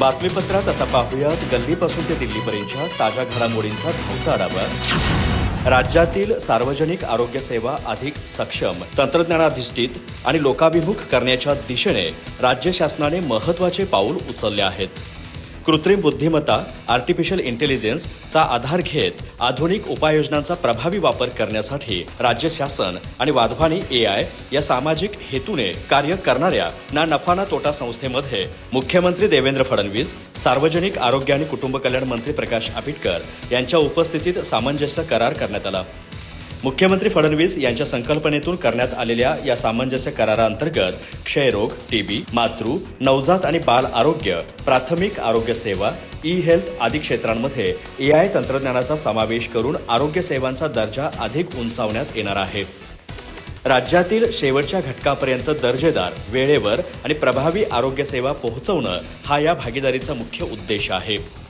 बातमीपत्रात आता पाहूयात गल्लीपासून ते दिल्लीपर्यंतच्या ताज्या घडामोडींचा धावता आढावा। राज्यातील सार्वजनिक आरोग्य सेवा अधिक सक्षम, तंत्रज्ञानाधिष्ठित आणि लोकाभिमुख करण्याच्या दिशेने राज्य शासनाने महत्त्वाचे पाऊल उचलले आहेत। कृत्रिम बुद्धिमत्ता आर्टिफिशियल इंटेलिजन्स चा आधार घेत आधुनिक उपाययोजनांचा प्रभावी वापर करण्यासाठी राज्य शासन आणि वाधवानी AI या सामाजिक हेतूने कार्य करणाऱ्या ना नफा ना तोटा संस्थेमध्ये मुख्यमंत्री देवेंद्र फडणवीस, सार्वजनिक आरोग्य आणि कुटुंब कल्याण मंत्री प्रकाश आंबेडकर यांच्या उपस्थितीत सामंजस्य करार करण्यात आला। मुख्यमंत्री फडणवीस यांच्या संकल्पनेतून करण्यात आलेल्या या सामंजस्य कराराअंतर्गत क्षयरोग, TB, मातृ, नवजात आणि बाल आरोग्य, प्राथमिक आरोग्य सेवा, ई-हेल्थ आदी क्षेत्रांमध्ये AI तंत्रज्ञानाचा समावेश करून आरोग्य सेवांचा दर्जा अधिक उंचावण्यात येणार आहे। राज्यातील शेवटच्या घटकापर्यंत दर्जेदार, वेळेवर आणि प्रभावी आरोग्य सेवा पोहोचवणं हा या भागीदारीचा मुख्य उद्देश आहे।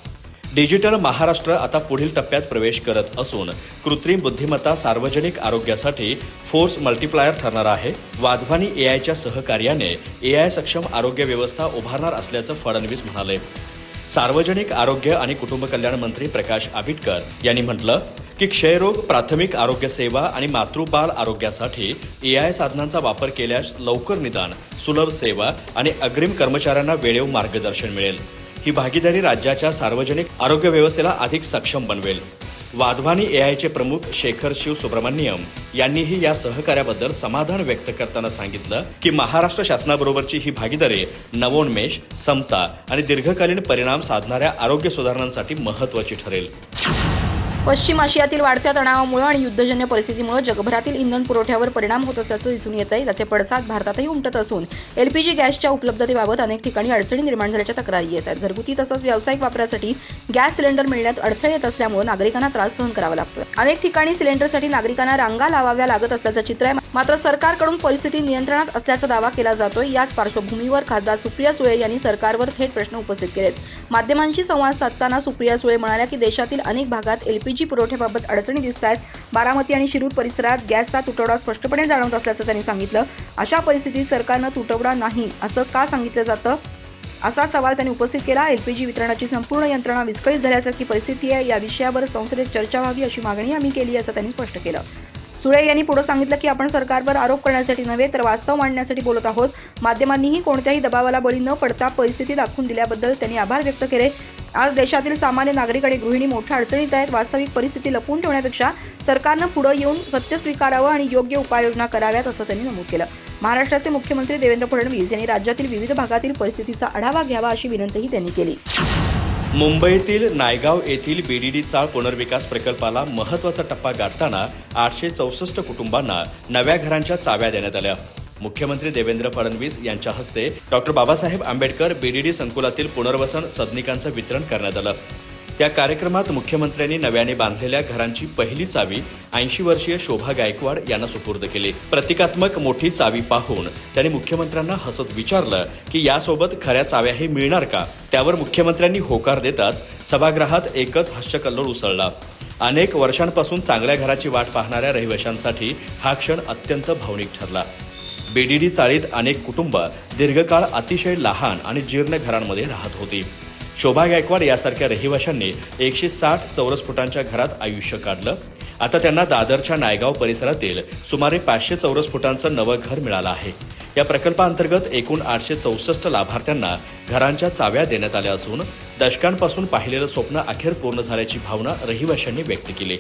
डिजिटल महाराष्ट्र आता पुढील टप्प्यात प्रवेश करत असून कृत्रिम बुद्धिमत्ता सार्वजनिक आरोग्यासाठी फोर्स मल्टिप्लायर ठरणार आहे। वाधवानी AIच्या सहकार्याने AI सक्षम आरोग्य व्यवस्था उभारणार असल्याचं फडणवीस म्हणाले। सार्वजनिक आरोग्य आणि कुटुंब कल्याण मंत्री प्रकाश आंबेडकर यांनी म्हटलं की क्षयरोग, प्राथमिक आरोग्य सेवा आणि मातृबाल आरोग्यासाठी AI साधनांचा वापर केल्यास लवकर निदान, सुलभ सेवा आणि अग्रिम कर्मचाऱ्यांना वेळेवर मार्गदर्शन मिळेल। ही भागीदारी राज्याच्या सार्वजनिक आरोग्य व्यवस्थेला अधिक सक्षम बनवेल। वाधवानी AIचे प्रमुख शेखर शिव सुब्रमण्यम यांनीही या सहकार्याबद्दल समाधान व्यक्त करताना सांगितलं की महाराष्ट्र शासनाबरोबरची ही भागीदारी नवोन्मेष, समता आणि दीर्घकालीन परिणाम साधणाऱ्या आरोग्य सुधारणांसाठी महत्त्वाची ठरेल। पश्चिम आशियातील वाढत्या तणावामुळे आणि युद्धजन्य परिस्थितीमुळे जगभरातील इंधन पुरवठ्यावर परिणाम होत असल्याचं दिसून येत आहे। त्याचे पडसाद भारतातही उमटत असून LPG गॅसच्या उपलब्धतेबाबत अनेक ठिकाणी अडचणी निर्माण झाल्याच्या तक्रारी येत आहेत। घरगुती तसंच व्यावसायिक वापरासाठी गॅस सिलेंडर मिळण्यात अडथळे येत असल्यामुळे नागरिकांना त्रास सहन करावा लागतो। अनेक ठिकाणी सिलेंडरसाठी नागरिकांना रांगा लावाव्या लागत असल्याचं चित्र आहे। मात्र सरकारकडून परिस्थिती नियंत्रणात असल्याचा दावा केला जातोय। याच पार्श्वभूमीवर खासदार सुप्रिया सुळे यांनी सरकारवर थेट प्रश्न उपस्थित केलेत। माध्यमांशी संवाद साधताना सुप्रिया सुळे म्हणाल्या की देशातील अनेक भागात LPG पुरवठ्याबाबत अडचणी दिसत आहेत। बारामती आणि शिरूर परिसरात गॅसचा तुटवडा स्पष्टपणे जाणवत असल्याचं त्यांनी सांगितलं। अशा परिस्थितीत सरकारनं तुटवडा नाही असं का सांगितलं जातं, असा सवाल त्यांनी उपस्थित केला। LPG वितरणाची संपूर्ण यंत्रणा विस्कळीत झाल्यासारखी परिस्थिती आहे। या विषयावर संसदेत चर्चा व्हावी अशी मागणी आम्ही केली असं त्यांनी स्पष्ट केलं। सुळे यांनी पुढे सांगितलं की आपण सरकारवर आरोप करण्यासाठी नव्हे तर वास्तव मांडण्यासाठी बोलत आहोत। माध्यमांनीही कोणत्याही दबावाला बळी न पडता परिस्थिती दाखवून दिल्याबद्दल त्यांनी आभार व्यक्त केले। आज देशातील सामान्य नागरिक आणि गृहिणी मोठ्या अडचणीत आहेत। वास्तविक परिस्थिती लपवून ठेवण्यापेक्षा सरकारनं पुढे येऊन सत्य स्वीकारावं आणि योग्य उपाययोजना कराव्यात असं त्यांनी नमूद केलं। महाराष्ट्राचे मुख्यमंत्री देवेंद्र फडणवीस यांनी राज्यातील विविध भागातील परिस्थितीचा आढावा घ्यावा अशी विनंतीही त्यांनी केली। मुंबईतील नायगाव येथील BDD चाळ पुनर्विकास प्रकल्पाला महत्त्वाचा टप्पा गाठताना 864 कुटुंबांना नव्या घरांच्या चाव्या देण्यात आल्या। मुख्यमंत्री देवेंद्र फडणवीस यांच्या हस्ते डॉ. बाबासाहेब आंबेडकर BDD संकुलातील पुनर्वसन सदनिकांचं वितरण करण्यात आलं। या कार्यक्रमात मुख्यमंत्र्यांनी नव्याने बांधलेल्या घरांची पहिली चावी 80 वर्षीय शोभा गायकवाड यांना सुपूर्द केली। प्रतिकात्मक मोठी चावी पाहून त्यांनी मुख्यमंत्र्यांना हसत विचारलं की यासोबत खऱ्या चाव्याही मिळणार का? त्यावर मुख्यमंत्र्यांनी होकार देताच सभागृहात एकच हास्यकल्लोळ उसळला। अनेक वर्षांपासून चांगल्या घराची वाट पाहणाऱ्या रहिवाशांसाठी हा क्षण अत्यंत भावनिक ठरला। BDD चाळीत अनेक कुटुंब दीर्घकाळ अतिशय लहान आणि जीर्ण घरांमध्ये राहत होती। शोभा गायकवाड यासारख्या रहिवाशांनी 160 चौरस फुटांच्या घरात आयुष्य काढलं। आता त्यांना दादरच्या नायगाव परिसरातील सुमारे 500 चौरस फुटांचं नवं घर मिळालं आहे। या प्रकल्पाअंतर्गत एकूण 864 लाभार्थ्यांना घरांच्या चाव्या देण्यात आल्या असून दशकांपासून पाहिलेलं स्वप्न अखेर पूर्ण झाल्याची भावना रहिवाशांनी व्यक्त केली।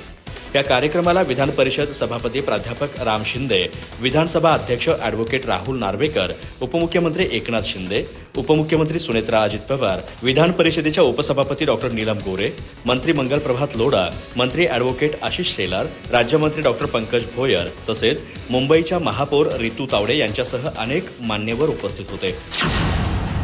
या कार्यक्रमाला विधान परिषद सभापती प्राध्यापक राम शिंदे, विधानसभा अध्यक्ष ॲडव्होकेट राहुल नार्वेकर, उपमुख्यमंत्री एकनाथ शिंदे, उपमुख्यमंत्री सुनेत्रा अजित पवार, विधान परिषदेच्या उपसभापती डॉ. नीलम गोरे, मंत्री मंगल प्रभात लोढा, मंत्री ॲडव्होकेट आशिष शेलार, राज्यमंत्री डॉ. पंकज भोयर तसेच मुंबईच्या महापौर रितू तावडे यांच्यासह अनेक मान्यवर उपस्थित होते।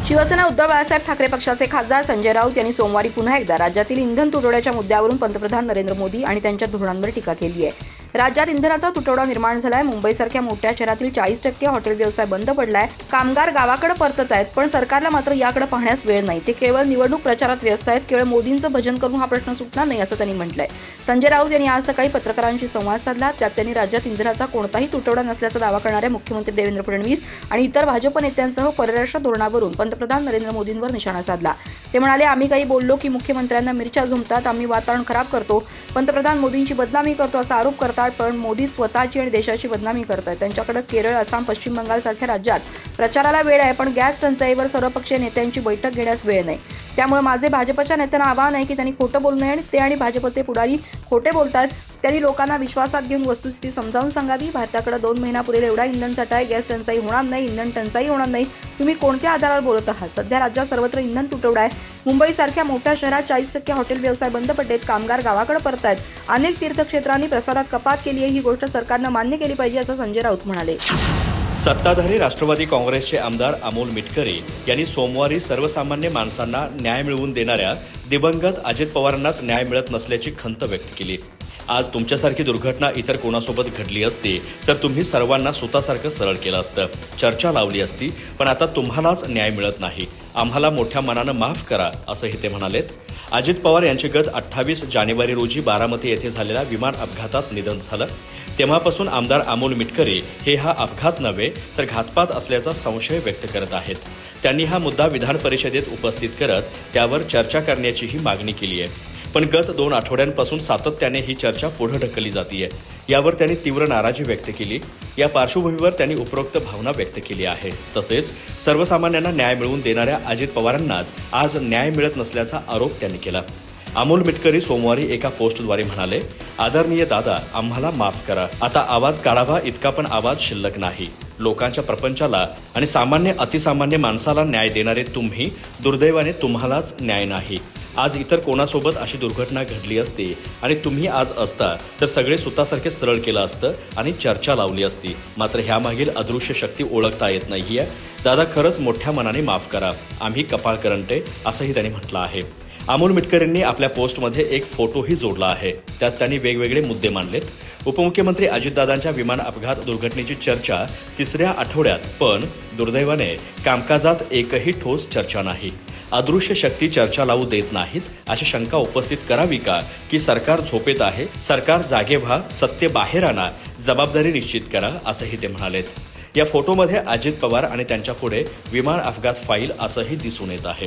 शिवसेना उद्धव बाळासाहेब ठाकरे पक्षाचे खासदार संजय राऊत यांनी सोमवारी पुन्हा एकदा राज्यातील इंधन तुटवड्याच्या मुद्द्यावरून पंतप्रधान नरेंद्र मोदी आणि त्यांच्या धोरणांवर टीका केली आहे। राज्यात इंधनाचा तुटवडा निर्माण झालाय। मुंबईसारख्या मोठ्या शहरातील 40% हॉटेल व्यवसाय बंद पडलाय। कामगार गावाकडे परतत आहेत, पण सरकारला मात्र याकडे पाहण्यास वेळ नाही। ते केवळ निवडणूक प्रचारात व्यस्त आहेत। केवळ मोदींचं भजन करून हा प्रश्न सुटणार नाही असं त्यांनी म्हटलंय। संजय राऊत यांनी आज सकाळी पत्रकारांशी संवाद साधला। त्यात त्यांनी राज्यात इंधनाचा कोणताही तुटवडा नसल्याचा दावा करणाऱ्या मुख्यमंत्री देवेंद्र फडणवीस आणि इतर भाजप नेत्यांसह परराष्ट्र धोरणावरून पंतप्रधान नरेंद्र मोदींवर निशाणा साधला। ते म्हणाले, आम्ही काही बोललो की मुख्यमंत्र्यांना मिरच्या झुमतात, आम्ही वातावरण खराब करतो, पंतप्रधान मोदींची बदनामी करतो असा आरोप करतात. पण मोदी स्वतःची आणि देशाची बदनामी करतात. त्यांच्याकडे केरळ, आसाम, पश्चिम बंगाल सारख्या राज्यात प्रचाराला वेळ आहे, पण गॅस टंचाईवर सर्वपक्षीय नेत्यांची बैठक घेण्यास वेळ नाही. त्यामुळे माझे भाजपच्या नेत्यांना आवाहन आहे की त्यांनी खोटं बोलू नये आणि ते आणि भाजपचे पुढारी खोटे बोलतात. त्यांनी लोकांना विश्वासात घेऊन वस्तुस्थिती समजावून सांगावी. भारताकडे 2 महिना पुरेल एवढा इंधन साठा आहे. गॅस टंचाई होणार नाही, इंधन टंचाई होणार नाही. तुम्ही कोणत्या आधारावर बोलत आहात? सध्या राज्यात सर्वत्र इंधन तुटवडा आहे. मुंबईसारख्या मोठ्या शहरात 40% हॉटेल व्यवसाय बंद पडलेत. कामगार गावाकडे परतायत. अनेक तीर्थक्षेत्रांनी प्रसारात कपात केली आहे. ही गोष्ट सरकारनं मान्य केली पाहिजे असं संजय राऊत म्हणाले. सत्ताधारी राष्ट्रवादी काँग्रेसचे आमदार अमोल मिटकरी यांनी सोमवारी सर्वसामान्य माणसांना न्याय मिळवून देणाऱ्या दिवंगत अजित पवारांनाच न्याय मिळत नसल्याची खंत व्यक्त केली. आज तुमच्यासारखी दुर्घटना इतर कोणासोबत घडली असती तर तुम्ही सर्वांना सुतासारखं सरळ केलं असतं, चर्चा लावली असती, पण आता तुम्हालाच न्याय मिळत नाही. आम्हाला मोठ्या मनानं माफ करा असंही ते म्हणालेत. अजित पवार यांचे गत 28 जानेवारी रोजी बारामती येथे झालेल्या विमान अपघातात निधन झालं. तेव्हापासून आमदार अमोल मिटकरी हे हा अपघात नव्हे तर घातपात असल्याचा संशय व्यक्त करत आहेत. त्यांनी हा मुद्दा विधान परिषदेत उपस्थित करत त्यावर चर्चा करण्याचीही मागणी केली आहे. पण गत 2 आठवड्यांपासून सातत्याने ही चर्चा पुढे ढकलली जातीये. यावर त्यांनी तीव्र नाराजी व्यक्त केली. या पार्श्वभूमीवर त्यांनी उपरोक्त भावना व्यक्त केली आहे. तसेच सर्वसामान्यांना न्याय मिळवून देणाऱ्या अजित पवारांनाच आज न्याय मिळत नसल्याचा आरोप त्यांनी केला. अमोल मिटकरी सोमवारी एका पोस्टद्वारे म्हणाले, आदरणीय दादा, आम्हाला माफ करा. आता आवाज काढावा इतका पण आवाज शिल्लक नाही. लोकांच्या प्रपंचाला आणि सामान्य अतिसामान्य माणसाला न्याय देणारे तुम्ही, दुर्दैवाने तुम्हालाच न्याय नाही. आज इतर कोणासोबत अशी दुर्घटना घडली असती आणि तुम्ही आज असता तर सगळे सुतासारखे सरळ केलं असतं आणि चर्चा लावली असती. मात्र ह्यामागील अदृश्य शक्ती ओळखता येत नाहीये. दादा, खरंच मोठ्या मनाने माफ करा. आम्ही कपाळ करंटे असंही त्यांनी म्हटलं आहे. अमोल मिटकरींनी आपल्या पोस्टमध्ये एक फोटोही जोडला आहे. त्यात त्यांनी वेगवेगळे मुद्दे मांडलेत. उपमुख्यमंत्री अजितदादांच्या विमान अपघात दुर्घटनेची चर्चा 3ऱ्या आठवड्यात, पण दुर्दैवाने कामकाजात एकही ठोस चर्चा नाही. अदृश्य शक्ती चर्चा लावू देत नाहीत अशी शंका उपस्थित करावी का की सरकार झोपेत आहे? सरकार जागे व्हा, सत्य बाहेर आणा, जबाबदारी निश्चित करा असंही ते म्हणालेत. या फोटोमध्ये अजित पवार आणि त्यांच्या पुढे विमान अपघात फाईल असंही दिसून येत आहे.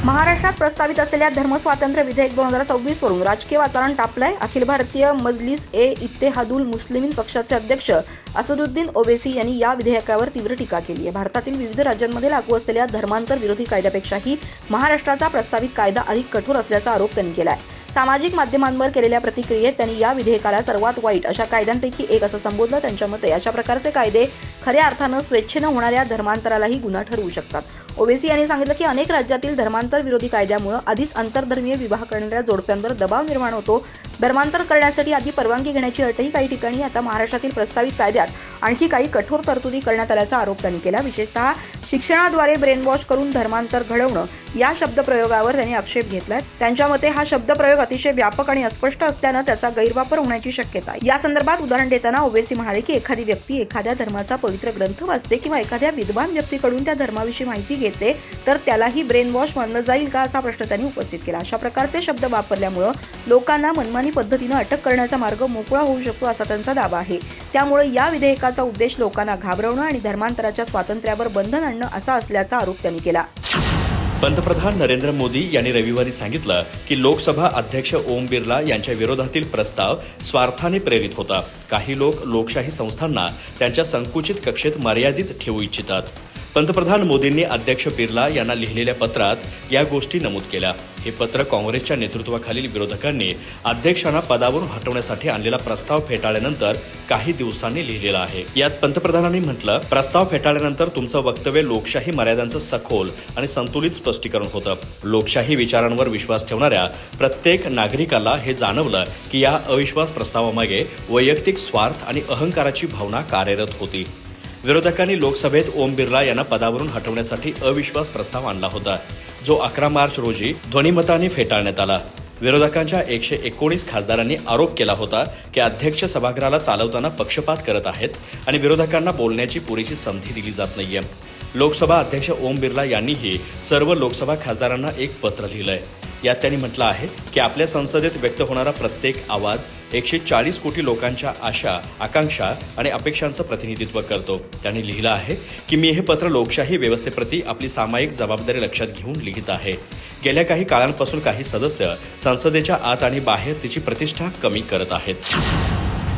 महाराष्ट्रात प्रस्तावित असलेल्या धर्मस्वातंत्र्य विधेयक 2026 वरून राजकीय वातावरण तापलंय. अखिल भारतीय मजलिस ए इत्तेहादुल मुस्लिमीन पक्षाचे अध्यक्ष असदुद्दीन ओवेसी यांनी या विधेयकावर तीव्र टीका केली आहे. भारतातील विविध राज्यांमध्ये लागू असलेल्या धर्मांतर विरोधी कायद्यापेक्षाही महाराष्ट्राचा प्रस्तावित कायदा अधिक कठोर असल्याचा आरोप त्यांनी केला आहे. सामाजिक माध्यमांवर केलेल्या प्रतिक्रियेत त्यांनी या विधेयकाला सर्वात वाईट अशा कायद्यांपैकी एक असं संबोधलं. त्यांच्या मते अशा प्रकारचे कायदे खऱ्या अर्थानं स्वेच्छेनं होणाऱ्या धर्मांतरालाही गुन्हा ठरवू शकतात. ओवेसी यांनी सांगितलं की अनेक राज्यातील धर्मांतर विरोधी कायद्यामुळे आधीच आंतरधर्मीय विवाह करणाऱ्या जोडप्यांवर दबाव निर्माण होतो. धर्मांतर करण्यासाठी आधी परवानगी घेण्याची अटही काही ठिकाणी आता महाराष्ट्रातील प्रस्तावित कायद्यात आणखी काही कठोर तरतुदी करण्यात आल्याचा आरोप त्यांनी केला. विशेषतः शिक्षणाद्वारे ब्रेन वॉश करून धर्मांतर घडवणं या शब्दप्रयोगावर त्यांनी आक्षेप घेतलाय. त्यांच्या मते हा शब्दप्रयोग अतिशय व्यापक आणि अस्पष्ट असल्यानं त्याचा गैरवापर होण्याची शक्यता आहे. या संदर्भात उदाहरण देताना ओवेसी म्हणाले की एखादी व्यक्ती एखाद्या धर्माचा पवित्र ग्रंथ वाचते किंवा एखाद्या विद्वान व्यक्तीकडून त्या धर्माविषयी माहिती घेते तर त्यालाही ब्रेन वॉश मानलं जाईल का असा प्रश्न त्यांनी उपस्थित केला. अशा प्रकारचे शब्द वापरल्यामुळे लोकांना मनमानी पद्धतीनं अटक करण्याचा मार्ग मोकळा होऊ शकतो असा त्यांचा दावा आहे. त्यामुळे या विधेयकाचा उद्देश लोकांना घाबरवणं आणि धर्मांतराच्या स्वातंत्र्यावर बंधन आणणं असा असल्याचा आरोप त्यांनी केला. पंतप्रधान नरेंद्र मोदी यांनी रविवारी सांगितलं की लोकसभा अध्यक्ष ओम बिर्ला यांच्या विरोधातील प्रस्ताव स्वार्थाने प्रेरित होता. काही लोक लोकशाही संस्थांना त्यांच्या संकुचित कक्षेत मर्यादित ठेवू इच्छितात. पंतप्रधान मोदींनी अध्यक्ष बिर्ला यांना लिहिलेल्या पत्रात या गोष्टी नमूद केल्या. हे पत्र काँग्रेसच्या नेतृत्वाखालील विरोधकांनी अध्यक्षांना पदावरून हटवण्यासाठी आणलेला प्रस्ताव फेटाळल्यानंतर काही दिवसांनी लिहिलेला आहे. यात पंतप्रधानांनी म्हटलं, प्रस्ताव फेटाळल्यानंतर तुमचं वक्तव्य लोकशाही मर्यादांचं सखोल आणि संतुलित स्पष्टीकरण होतं. लोकशाही विचारांवर विश्वास ठेवणाऱ्या प्रत्येक नागरिकाला हे जाणवलं की या अविश्वास प्रस्तावामागे वैयक्तिक स्वार्थ आणि अहंकाराची भावना कार्यरत होती. विरोधकांनी लोकसभेत ओम बिर्ला यांना पदावरून हटवण्यासाठी अविश्वास प्रस्ताव आणला होता, जो 11 मार्च रोजी ध्वनिमताने फेटाळण्यात आला. विरोधकांच्या 119 खासदारांनी आरोप केला होता की अध्यक्ष सभागृहाला चालवताना पक्षपात करत आहेत आणि विरोधकांना बोलण्याची पुरेशी संधी दिली जात नाहीये. लोकसभा अध्यक्ष ओम बिर्ला यांनीही सर्व लोकसभा खासदारांना एक पत्र लिहिलंय. यात त्यांनी म्हटलं आहे की आपल्या संसदेत व्यक्त होणारा प्रत्येक आवाज 140 कोटी लोकांच्या आशा, आकांक्षा आणि अपेक्षांचं प्रतिनिधित्व करतो. त्यांनी लिहिलं आहे की मी हे पत्र लोकशाही व्यवस्थेप्रती आपली सामायिक जबाबदारी लक्षात घेऊन लिहित आहे. गेल्या काही काळांपासून काही सदस्य संसदेच्या आत आणि बाहेर तिची प्रतिष्ठा कमी करत आहेत.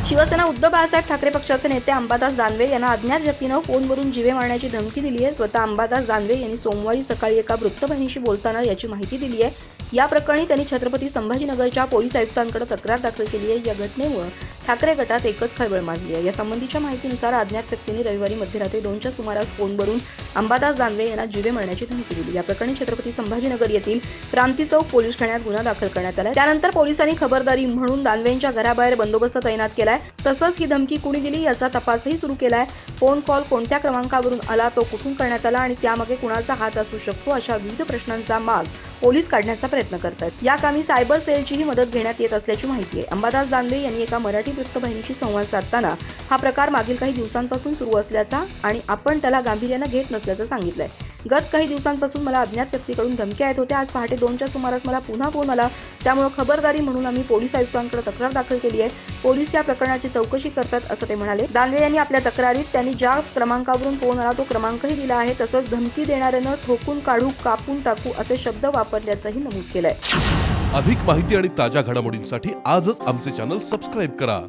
शिवसेना उद्धव बाळासाहेब ठाकरे पक्षाचे नेते अंबादास दानवे यांना अज्ञात व्यक्तीनं फोनवरून जीवे मारण्याची धमकी दिली आहे. स्वतः अंबादास दानवे यांनी सोमवारी सकाळी एका वृत्तवाहिनीशी बोलताना याची माहिती दिली आहे. या प्रकरणी त्यांनी छत्रपती संभाजीनगरच्या पोलीस आयुक्तांकडे तक्रार दाखल केली आहे. या घटनेमुळे ठाकरे गटात एकच खळबळ माजली आहे. या संबंधीच्या माहितीनुसार अज्ञात व्यक्तीने रविवारी मध्यरात्री 2च्या सुमारास फोनवरून अंबादास दानवे यांना जीवे मारण्याची धमकी दिली. या प्रकरणी छत्रपती संभाजीनगर येथील क्रांती चौक पोलीस ठाण्यात गुन्हा दाखल करण्यात आला. त्यानंतर पोलिसांनी खबरदारी म्हणून दानवेंच्या घराबाहेर बंदोबस्त तैनात केलाय. तसंच ही धमकी कुणी दिली याचा तपासही सुरू केलाय. फोन कॉल कोणत्या क्रमांकावरून आला, तो कुठून करण्यात आला आणि त्यामागे कुणाचा हात असू शकतो, अशा विविध प्रश्नांचा माग पोलीस काढण्याचा प्रयत्न करतात. या कामी सायबर सेलचीही मदत घेण्यात येत असल्याची माहिती आहे. अंबादास दानवे यांनी एका मराठी वृत्तवाहिनीशी संवाद साधताना हा प्रकार मागील काही दिवसांपासून सुरू असल्याचा आणि आपण त्याला गांभीर्यानं घेत नसल्याचं सांगितलंय. गत काही दिवसांपासून मला अज्ञात व्यक्तीकडून धमक्या येत होत्या. आज पहाटे 2च्या सुमारास मला पुन्हा फोन आला. त्यामुळे खबरदारी म्हणून आम्ही पोलीस आयुक्तांकडे तक्रार दाखल केली आहे. पोलीस या प्रकरणाची चौकशी करतात असं ते म्हणाले. दानवे यांनी आपल्या तक्रारीत त्यांनी ज्या क्रमांकावरून फोन आला तो क्रमांकही दिला आहे. तसंच धमकी देणाऱ्यानं ठोकून काढू, कापून टाकू असे शब्द वापरल्याचंही नमूद केलंय. अधिक माहिती आणि ताज्या घडामोडींसाठी आजच आमचे चॅनल सबस्क्राईब करा.